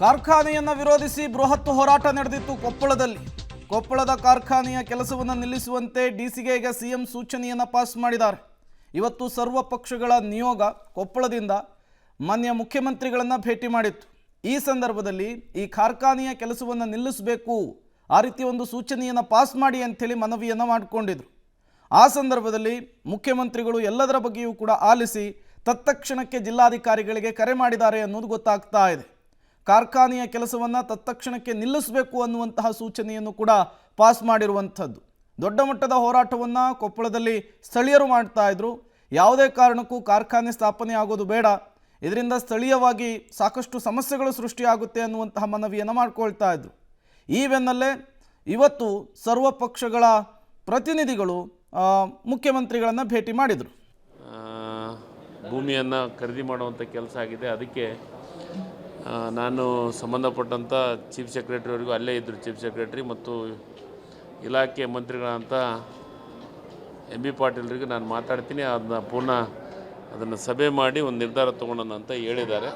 ಕಾರ್ಖಾನೆಯನ್ನು ವಿರೋಧಿಸಿ ಬೃಹತ್ ಹೋರಾಟ ನಡೆದಿತ್ತು ಕೊಪ್ಪಳದಲ್ಲಿ. ಕೊಪ್ಪಳದ ಕಾರ್ಖಾನೆಯ ಕೆಲಸವನ್ನು ನಿಲ್ಲಿಸುವಂತೆ ಡಿಸಿಗೆ ಈಗ ಸಿಎಂ ಸೂಚನೆಯನ್ನು ಪಾಸ್ ಮಾಡಿದ್ದಾರೆ. ಇವತ್ತು ಸರ್ವ ಪಕ್ಷಗಳ ನಿಯೋಗ ಕೊಪ್ಪಳದಿಂದ ಮಾನ್ಯ ಮುಖ್ಯಮಂತ್ರಿಗಳನ್ನು ಭೇಟಿ ಮಾಡಿತ್ತು. ಈ ಸಂದರ್ಭದಲ್ಲಿ ಈ ಕಾರ್ಖಾನೆಯ ಕೆಲಸವನ್ನು ನಿಲ್ಲಿಸಬೇಕು, ಆ ರೀತಿ ಒಂದು ಸೂಚನೆಯನ್ನು ಪಾಸ್ ಮಾಡಿ ಅಂಥೇಳಿ ಮನವಿಯನ್ನು ಮಾಡಿಕೊಂಡಿದ್ರು. ಆ ಸಂದರ್ಭದಲ್ಲಿ ಮುಖ್ಯಮಂತ್ರಿಗಳು ಎಲ್ಲದರ ಬಗ್ಗೆಯೂ ಕೂಡ ಆಲಿಸಿ ತತ್ಕ್ಷಣಕ್ಕೆ ಜಿಲ್ಲಾಧಿಕಾರಿಗಳಿಗೆ ಕರೆ ಮಾಡಿದ್ದಾರೆ ಅನ್ನೋದು ಗೊತ್ತಾಗ್ತಾ ಇದೆ. ಕಾರ್ಖಾನೆಯ ಕೆಲಸವನ್ನು ತತ್ಕ್ಷಣಕ್ಕೆ ನಿಲ್ಲಿಸಬೇಕು ಅನ್ನುವಂತಹ ಸೂಚನೆಯನ್ನು ಕೂಡ ಪಾಸ್ ಮಾಡಿರುವಂಥದ್ದು. ದೊಡ್ಡ ಮಟ್ಟದ ಹೋರಾಟವನ್ನು ಕೊಪ್ಪಳದಲ್ಲಿ ಸ್ಥಳೀಯರು ಮಾಡ್ತಾ ಇದ್ರು. ಯಾವುದೇ ಕಾರಣಕ್ಕೂ ಕಾರ್ಖಾನೆ ಸ್ಥಾಪನೆ ಆಗೋದು ಬೇಡ, ಇದರಿಂದ ಸ್ಥಳೀಯವಾಗಿ ಸಾಕಷ್ಟು ಸಮಸ್ಯೆಗಳು ಸೃಷ್ಟಿಯಾಗುತ್ತೆ ಅನ್ನುವಂತಹ ಮನವಿಯನ್ನು ಮಾಡ್ಕೊಳ್ತಾ ಇದ್ರು. ಈ ಬೆನ್ನಲ್ಲೇ ಇವತ್ತು ಸರ್ವ ಪಕ್ಷಗಳ ಪ್ರತಿನಿಧಿಗಳು ಮುಖ್ಯಮಂತ್ರಿಗಳನ್ನು ಭೇಟಿ ಮಾಡಿದರು. ಭೂಮಿಯನ್ನು ಖರೀದಿ ಮಾಡುವಂಥ ಕೆಲಸ ಆಗಿದೆ. ಅದಕ್ಕೆ ನಾನು ಸಂಬಂಧಪಟ್ಟಂಥ ಚೀಫ್ ಸೆಕ್ರೆಟರಿವರೆಗೂ ಅಲ್ಲೇ ಇದ್ದರು. ಚೀಫ್ ಸೆಕ್ರೆಟರಿ ಮತ್ತು ಇಲಾಖೆ ಮಂತ್ರಿಗಳಂತ MB ಪಾಟೀಲ್ರಿಗೆ ನಾನು ಮಾತಾಡ್ತೀನಿ, ಅದನ್ನ ಪುನಃ ಅದನ್ನು ಸಭೆ ಮಾಡಿ ಒಂದು ನಿರ್ಧಾರ ತೊಗೊಳ್ಳೋಣ ಅಂತ ಹೇಳಿದ್ದಾರೆ.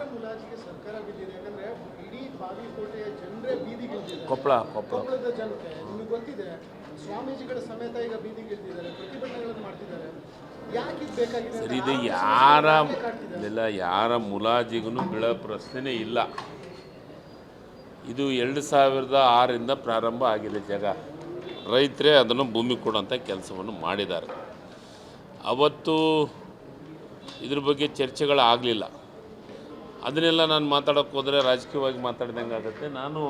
ಕೊಪ್ಪಳ ಸರಿ, ಇದು ಯಾರ ಮುಲಾಜಿಗೂ ಬೀಳೋ ಪ್ರಶ್ನೆನೇ ಇಲ್ಲ. ಇದು 2006ರಿಂದ ಪ್ರಾರಂಭ ಆಗಿದೆ. ರೈತರೇ ಅದನ್ನು ಭೂಮಿ ಕೊಡೋಂಥ ಕೆಲಸವನ್ನು ಮಾಡಿದ್ದಾರೆ. ಅವತ್ತು ಇದ್ರ ಬಗ್ಗೆ ಚರ್ಚೆಗಳಾಗಲಿಲ್ಲ. ಅದನ್ನೆಲ್ಲ ನಾನು ಮಾತಾಡೋಕ್ಕೆ ಹೋದರೆ ರಾಜಕೀಯವಾಗಿ ಮಾತಾಡ್ದಂಗೆ ಆಗುತ್ತೆ. ನಾನು